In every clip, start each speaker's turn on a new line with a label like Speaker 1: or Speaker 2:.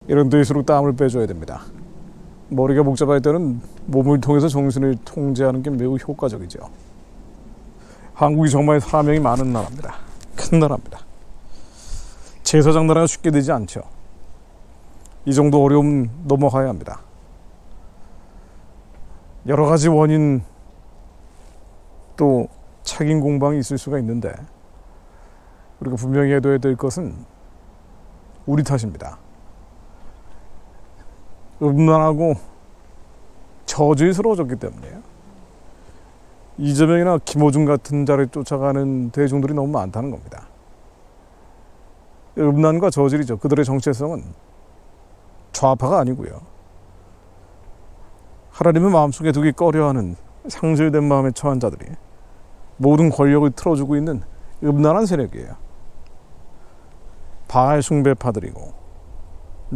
Speaker 1: 이런 데일수록 땀을 빼줘야 됩니다. 머리가 복잡할 때는 몸을 통해서 정신을 통제하는 게 매우 효과적이죠. 한국이 정말 사명이 많은 나라입니다. 큰 나라입니다. 제사장 나라가 쉽게 되지 않죠. 이 정도 어려움 넘어가야 합니다. 여러 가지 원인 또 책임 공방이 있을 수가 있는데 우리가 분명히 해둬야 될 것은 우리 탓입니다. 음란하고 저주스러워졌기 때문이에요. 이재명이나 김어준 같은 자를 쫓아가는 대중들이 너무 많다는 겁니다. 음란과 저질이죠. 그들의 정체성은 좌파가 아니고요. 하나님의 마음속에 두기 꺼려하는 상실된 마음에 처한 자들이 모든 권력을 틀어주고 있는 음란한 세력이에요. 바알 숭배파들이고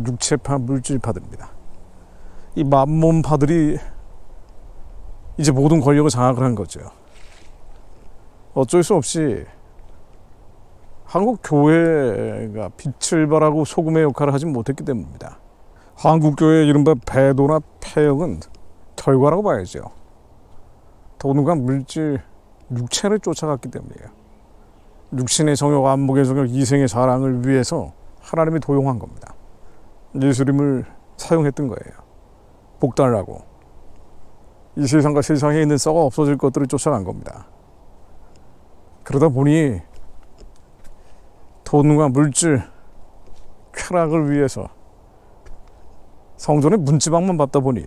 Speaker 1: 육체파 물질파들입니다. 이 만몬파들이 이제 모든 권력을 장악을 한 거죠. 어쩔 수 없이 한국 교회가 빛을 발하고 소금의 역할을 하지 못했기 때문입니다. 한국 교회의 이른바 배도나 폐역은 결과라고 봐야죠. 돈과 물질, 육체를 쫓아갔기 때문이에요. 육신의 정욕, 안목의 정욕, 이생의 자랑을 위해서 하나님이 도용한 겁니다. 예수님을 사용했던 거예요. 복달라고. 이 세상과 세상에 있는 썩어 없어질 것들을 쫓아간 겁니다. 그러다 보니 돈과 물질, 쾌락을 위해서 성전의 문지방만 받다 보니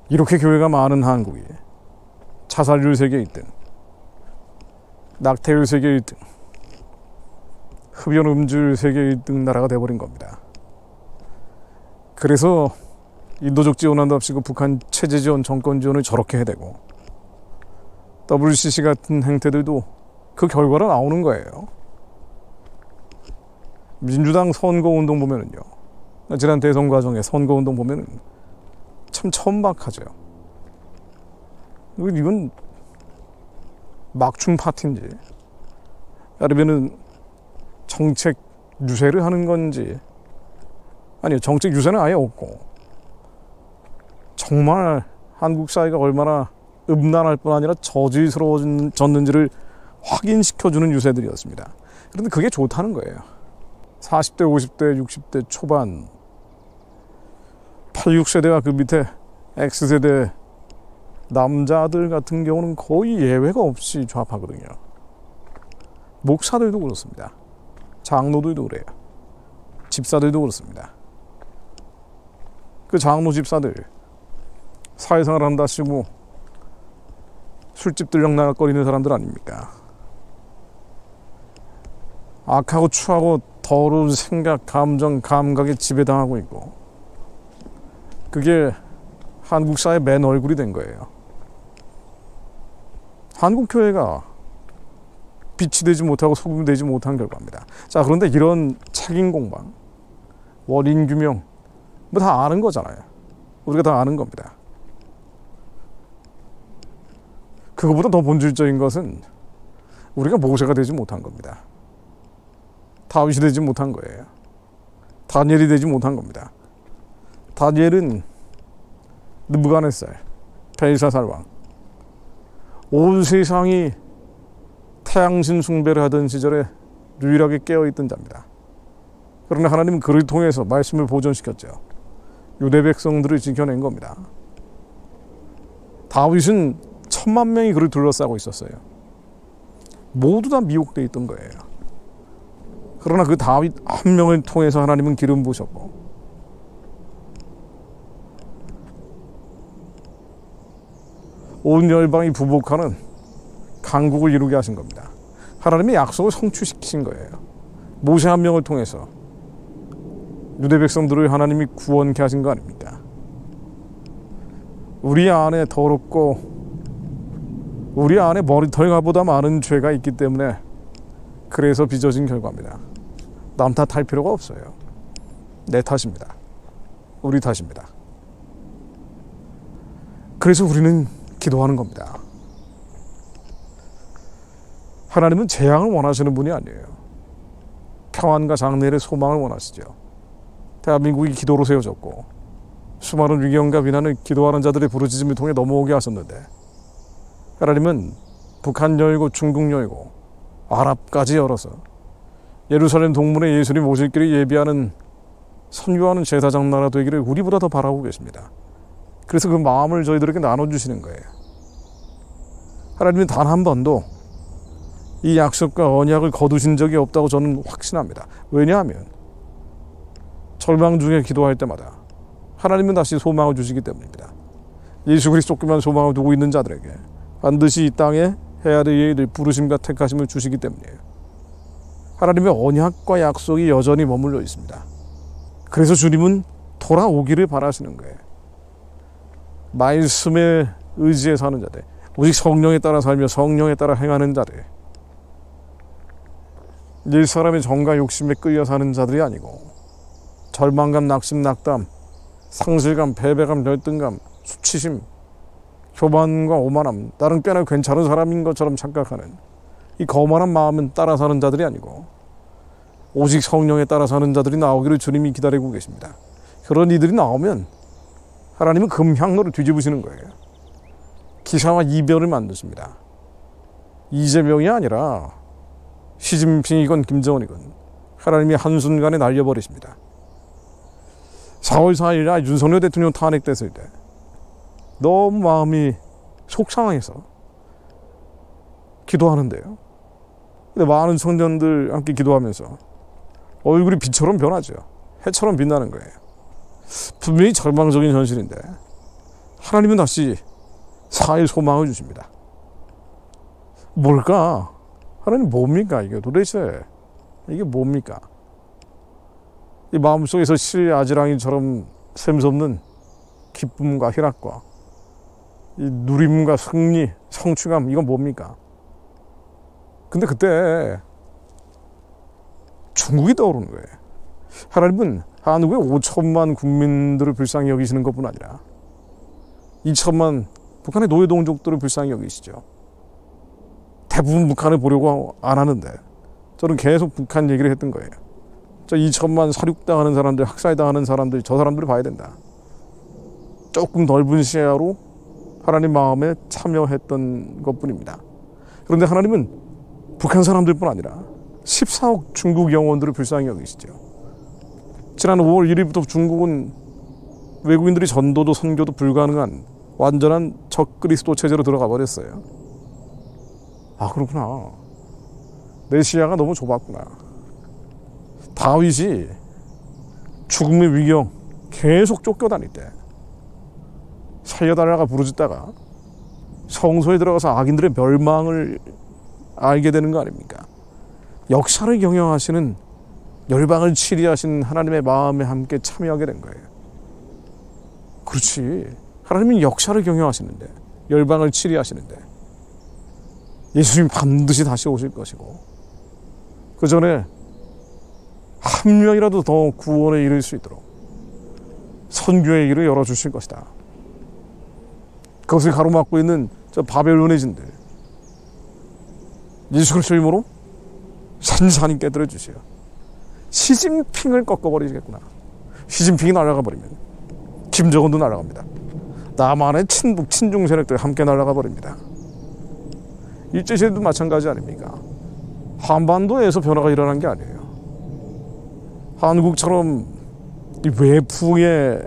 Speaker 1: 이렇게 교회가 많은 한국이 자살률 세계 1등, 낙태율 세계 1등, 흡연 음주율 세계 1등 나라가 돼버린 겁니다. 그래서 인도적 지원한답시고 북한 체제 지원, 정권 지원을 저렇게 해대고 WCC 같은 행태들도 그 결과로 나오는 거예요. 민주당 선거운동 보면은요, 지난 대선 과정에 선거운동 보면은 참 천박하죠. 이건 막춤 파티인지 아니면은 정책 유세를 하는 건지, 아니요, 정책 유세는 아예 없고 정말 한국 사회가 얼마나 음란할 뿐 아니라 저질스러워졌는지를 확인시켜주는 유세들이었습니다. 그런데 그게 좋다는 거예요. 40대, 50대, 60대 초반 8, 6세대와 그 밑에 X세대 남자들 같은 경우는 거의 예외가 없이 좌파거든요. 목사들도 그렇습니다. 장로들도 그래요. 집사들도 그렇습니다. 그 장로 집사들 사회생활 한다 치고 술집 들락날락거리는 사람들 아닙니까? 악하고 추하고 더러운 생각, 감정, 감각에 지배당하고 있고, 그게 한국 사회의 맨 얼굴이 된 거예요. 한국 교회가 빛이 되지 못하고 소금이 되지 못한 결과입니다. 자, 그런데 이런 책임 공방, 원인 규명, 뭐 다 아는 거잖아요. 우리가 다 아는 겁니다. 그거보다 더 본질적인 것은 우리가 모세가 되지 못한 겁니다. 다윗이 되지 못한 거예요. 다니엘이 되지 못한 겁니다. 다니엘은 느부갓네살, 벨사살 왕, 온 세상이 태양신 숭배를 하던 시절에 유일하게 깨어있던 자입니다. 그러나 하나님은 그를 통해서 말씀을 보존시켰죠. 유대 백성들을 지켜낸 겁니다. 다윗은 10,000명이 그를 둘러싸고 있었어요. 모두 다 미혹되어 있던 거예요. 그러나 그 다윗 한 명을 통해서 하나님은 기름 부으셨고, 온 열방이 부복하는 강국을 이루게 하신 겁니다. 하나님의 약속을 성취시킨 거예요. 모세 한 명을 통해서 유대 백성들을 하나님이 구원케 하신 거 아닙니까? 우리 안에 더럽고 우리 안에 머리털과보다 많은 죄가 있기 때문에 그래서 빚어진 결과입니다. 남 탓할 필요가 없어요. 내 탓입니다. 우리 탓입니다. 그래서 우리는 기도하는 겁니다. 하나님은 재앙을 원하시는 분이 아니에요. 평안과 장래의 소망을 원하시죠. 대한민국이 기도로 세워졌고 수많은 위경과 비난을 기도하는 자들의 부르짖음을 통해 넘어오게 하셨는데 하나님은 북한 열고 중국 열고 아랍까지 열어서 예루살렘 동문에 예수님 오실 길을 예비하는 선교하는 제사장 나라 되기를 우리보다 더 바라고 계십니다. 그래서 그 마음을 저희들에게 나눠주시는 거예요. 하나님은 단 한 번도 이 약속과 언약을 거두신 적이 없다고 저는 확신합니다. 왜냐하면 절망 중에 기도할 때마다 하나님은 다시 소망을 주시기 때문입니다. 예수 그리스도께만 소망을 두고 있는 자들에게 반드시 이 땅에 해야 될 일을 부르심과 택하심을 주시기 때문이에요. 하나님의 언약과 약속이 여전히 머물러 있습니다. 그래서 주님은 돌아오기를 바라시는 거예요. 말씀에 의지해 사는 자들, 오직 성령에 따라 살며 성령에 따라 행하는 자들, 일사람의 정과 욕심에 끌려 사는 자들이 아니고 절망감, 낙심, 낙담, 상실감, 패배감, 열등감, 수치심, 교만과 오만함, 나는 꽤나 괜찮은 사람인 것처럼 착각하는 이 거만한 마음은 따라 사는 자들이 아니고 오직 성령에 따라 사는 자들이 나오기를 주님이 기다리고 계십니다. 그런 이들이 나오면 하나님은 금향로를 뒤집으시는 거예요. 기사와 이별을 만드십니다. 이재명이 아니라 시진핑이건 김정은이건 하나님이 한순간에 날려버리십니다. 4월 4일 날 윤석열 대통령 탄핵됐을 때 너무 마음이 속상해서 기도하는데요. 근데 많은 청년들 함께 기도하면서 얼굴이 빛처럼 변하죠. 해처럼 빛나는 거예요. 분명히 절망적인 현실인데 하나님은 다시 4일 소망을 주십니다. 뭘까? 하나님 뭡니까? 이게 도대체 이게 뭡니까? 이 마음속에서 실 아지랑이처럼 샘솟는 기쁨과 희락과 이 누림과 승리, 성취감, 이건 뭡니까? 근데 그때 중국이 떠오르는 거예요. 하나님은 한국의 5천만 국민들을 불쌍히 여기시는 것뿐 아니라 2천만 북한의 노예동족들을 불쌍히 여기시죠. 대부분 북한을 보려고 안 하는데 저는 계속 북한 얘기를 했던 거예요. 저 2천만 살육당하는 사람들, 학살당하는 사람들, 저 사람들을 봐야 된다. 조금 넓은 시야로 하나님 마음에 참여했던 것뿐입니다. 그런데 하나님은 북한 사람들뿐 아니라 14억 중국 영혼들을 불쌍히 여기시죠. 지난 5월 1일부터 중국은 외국인들이 전도도 선교도 불가능한 완전한 적그리스도 체제로 들어가 버렸어요. 아, 그렇구나. 내 시야가 너무 좁았구나. 다윗이 죽음의 위경 계속 쫓겨다닐 때 살려달라가 부르짖다가 성소에 들어가서 악인들의 멸망을 알게 되는 거 아닙니까? 역사를 경영하시는, 열방을 치리하시는 하나님의 마음에 함께 참여하게 된 거예요. 그렇지. 하나님은 역사를 경영하시는데, 열방을 치리하시는데 예수님 반드시 다시 오실 것이고 그 전에 한 명이라도 더 구원에 이를 수 있도록 선교의 길을 열어주실 것이다. 그것을 가로막고 있는 저 바벨론의 진들, 예수 그리스도 이름으로 산산히 깨뜨려 주시오. 시진핑을 꺾어버리시겠구나. 시진핑이 날아가 버리면 김정은도 날아갑니다. 남한의 친북 친중 세력들 함께 날아가 버립니다. 일제시대도 마찬가지 아닙니까? 한반도에서 변화가 일어난 게 아니에요. 한국처럼 이 외풍에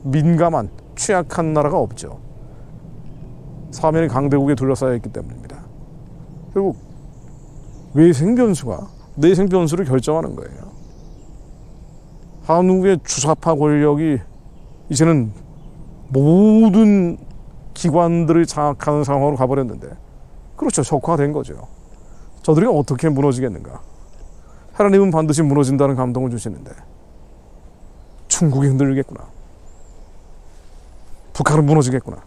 Speaker 1: 민감한 취약한 나라가 없죠. 사면이 강대국에 둘러싸여 있기 때문입니다. 결국 외생 변수가 내생 변수를 결정하는 거예요. 한국의 주사파 권력이 이제는 모든 기관들을 장악하는 상황으로 가버렸는데, 그렇죠. 적화된 거죠. 저들이 어떻게 무너지겠는가? 하나님은 반드시 무너진다는 감동을 주시는데 중국이 흔들리겠구나. 북한은 무너지겠구나.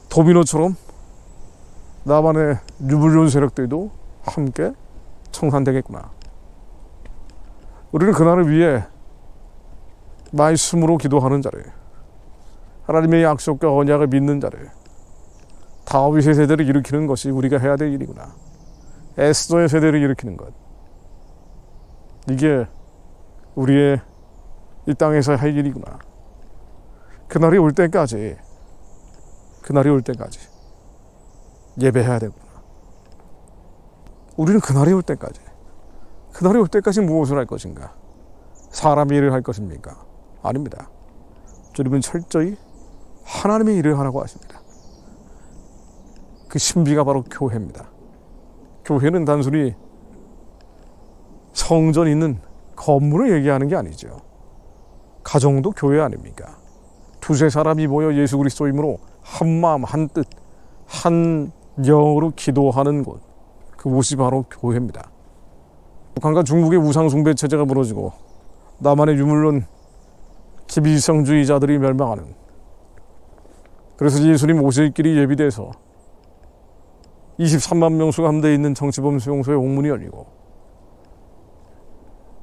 Speaker 1: 도미노처럼 남한의 유불륜 세력들도 함께 청산되겠구나. 우리는 그날을 위해 말씀으로 기도하는 자를, 하나님의 약속과 언약을 믿는 자를, 다윗의 세대를 일으키는 것이 우리가 해야 될 일이구나. 에스더의 세대를 일으키는 것, 이게 우리의 이 땅에서 할 일이구나. 그날이 올 때까지 예배해야 되구나. 우리는 그날이 올 때까지 무엇을 할 것인가? 사람의 일을 할 것입니까? 아닙니다. 주님은 철저히 하나님의 일을 하라고 하십니다. 그 신비가 바로 교회입니다. 교회는 단순히 성전 있는 건물을 얘기하는 게 아니죠. 가정도 교회 아닙니까? 두세 사람이 모여 예수 그리스도 이름으로 한 마음 한 뜻 한 영으로 기도하는 곳, 그곳이 바로 교회입니다. 북한과 중국의 우상 숭배 체제가 무너지고 남한의 유물론 기비성주의자들이 멸망하는, 그래서 예수님 오실 길이 예비돼서 23만 명수가 함대에 있는 정치범 수용소에 옥문이 열리고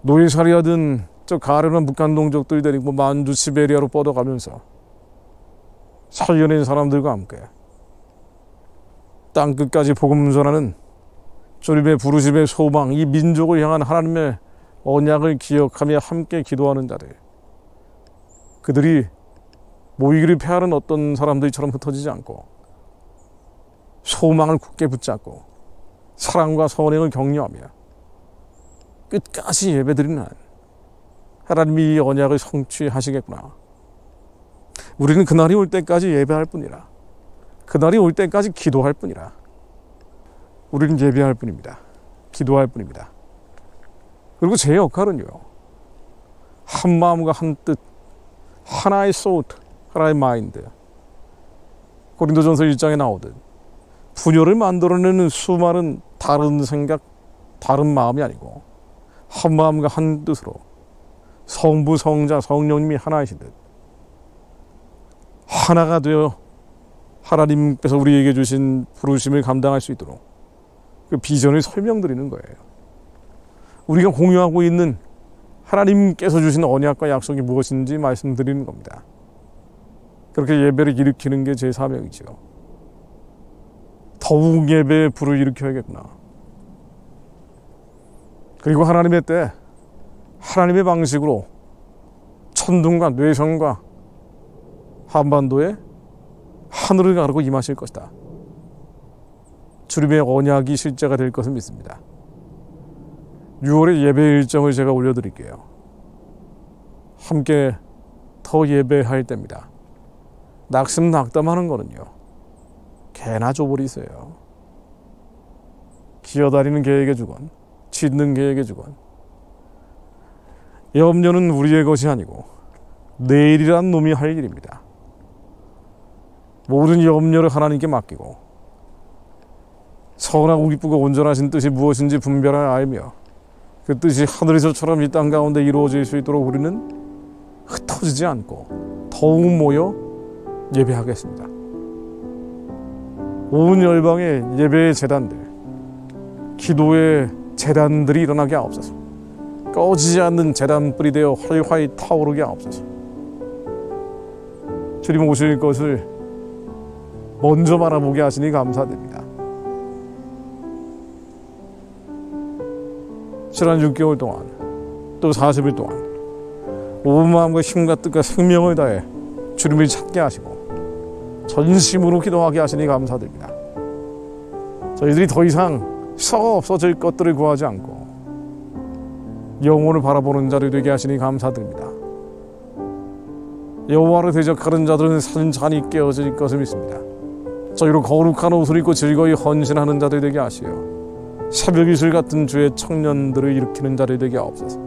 Speaker 1: 노예살이하던 저 가련한 북한 동족들 데리고 만주 시베리아로 뻗어가면서 살려낸 사람들과 함께 땅끝까지 복음 전하는 주님의 부르심의 소망, 이 민족을 향한 하나님의 언약을 기억하며 함께 기도하는 자들, 그들이 모이기를 패하는 어떤 사람들처럼 흩어지지 않고 소망을 굳게 붙잡고 사랑과 선행을 격려하며 끝까지 예배드리는 한 하나님이 이 언약을 성취하시겠구나. 우리는 그날이 올 때까지 예배할 뿐이라, 그날이 올 때까지 기도할 뿐이라. 우리는 예배할 뿐입니다. 기도할 뿐입니다. 그리고 제 역할은요, 한 마음과 한 뜻, 하나의 소트, 하나의 마인드. 고린도전서 1장에 나오듯 분열을 만들어내는 수많은 다른 생각, 다른 마음이 아니고 한 마음과 한 뜻으로 성부, 성자, 성령님이 하나이신 듯 하나가 되어 하나님께서 우리에게 주신 부르심을 감당할 수 있도록 그 비전을 설명드리는 거예요. 우리가 공유하고 있는 하나님께서 주신 언약과 약속이 무엇인지 말씀드리는 겁니다. 그렇게 예배를 일으키는 게 제 사명이죠. 더욱 예배의 불을 일으켜야겠구나. 그리고 하나님의 때, 하나님의 방식으로 천둥과 뇌성과 한반도에 하늘을 가르고 임하실 것이다. 주님의 언약이 실제가 될 것을 믿습니다. 6월의 예배 일정을 제가 올려드릴게요. 함께 더 예배할 때입니다. 낙심낙담하는 거는요, 개나 줘버리세요. 기어다니는 개에게 주건 짖는 개에게 주건, 염려는 우리의 것이 아니고 내일이란 놈이 할 일입니다. 모든 염려를 하나님께 맡기고 선하고 기쁘고 온전하신 뜻이 무엇인지 분별하여 알며 그 뜻이 하늘에서처럼 이 땅 가운데 이루어질 수 있도록 우리는 흩어지지 않고 더욱 모여 예배하겠습니다. 온 열방의 예배의 제단들, 기도의 제단들이 일어나게 하옵소서. 꺼지지 않는 제단불이 되어 활활 타오르게 하옵소서. 주님 오실 것을 먼저 바라보게 하시니 감사드립니다. 지난 6개월 동안 또 40일 동안 온 마음과 힘과 뜻과 생명을 다해 주님을 찾게 하시고 전심으로 기도하게 하시니 감사드립니다. 저희들이 더 이상 썩어 없어질 것들을 구하지 않고 영혼을 바라보는 자를 되게 하시니 감사드립니다. 여호와를 대적하는 자들은 산산이 깨어질 것을 믿습니다. 저희로 거룩한 옷을 입고 즐거이 헌신하는 자들 되게 하시어 새벽 이슬 같은 주의 청년들을 일으키는 자들 되게 하옵소서.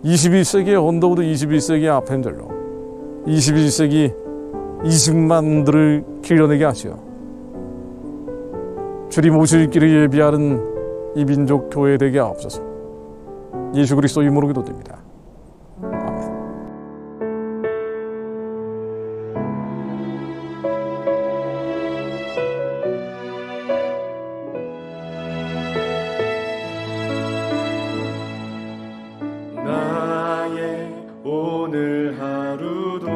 Speaker 1: 21세기의 언더우드, 21세기의 아펜젤로, 21세기 20만들을 길러내게 하시어 주님 오실 길을 예비하는 이 민족 교회 되게 하옵소서. 예수 그리스도 이름으로 기도드립니다. 아멘.
Speaker 2: 나의 오늘 하루도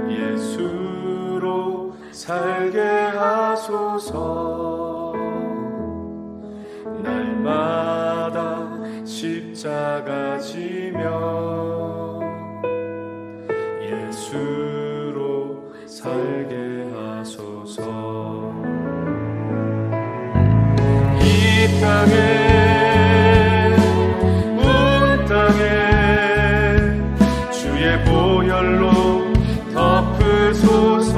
Speaker 2: 예수로 살게 하소서. 날마다 작아지며 예수로 살게 하소서. 이 땅에 온 땅에 주의 보혈로 덮으소서.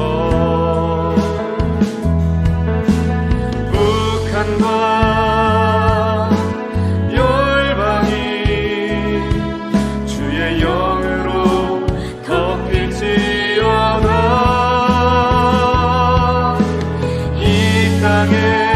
Speaker 2: 북한과 열방이 주의 영으로 덮일지어다. 이 땅에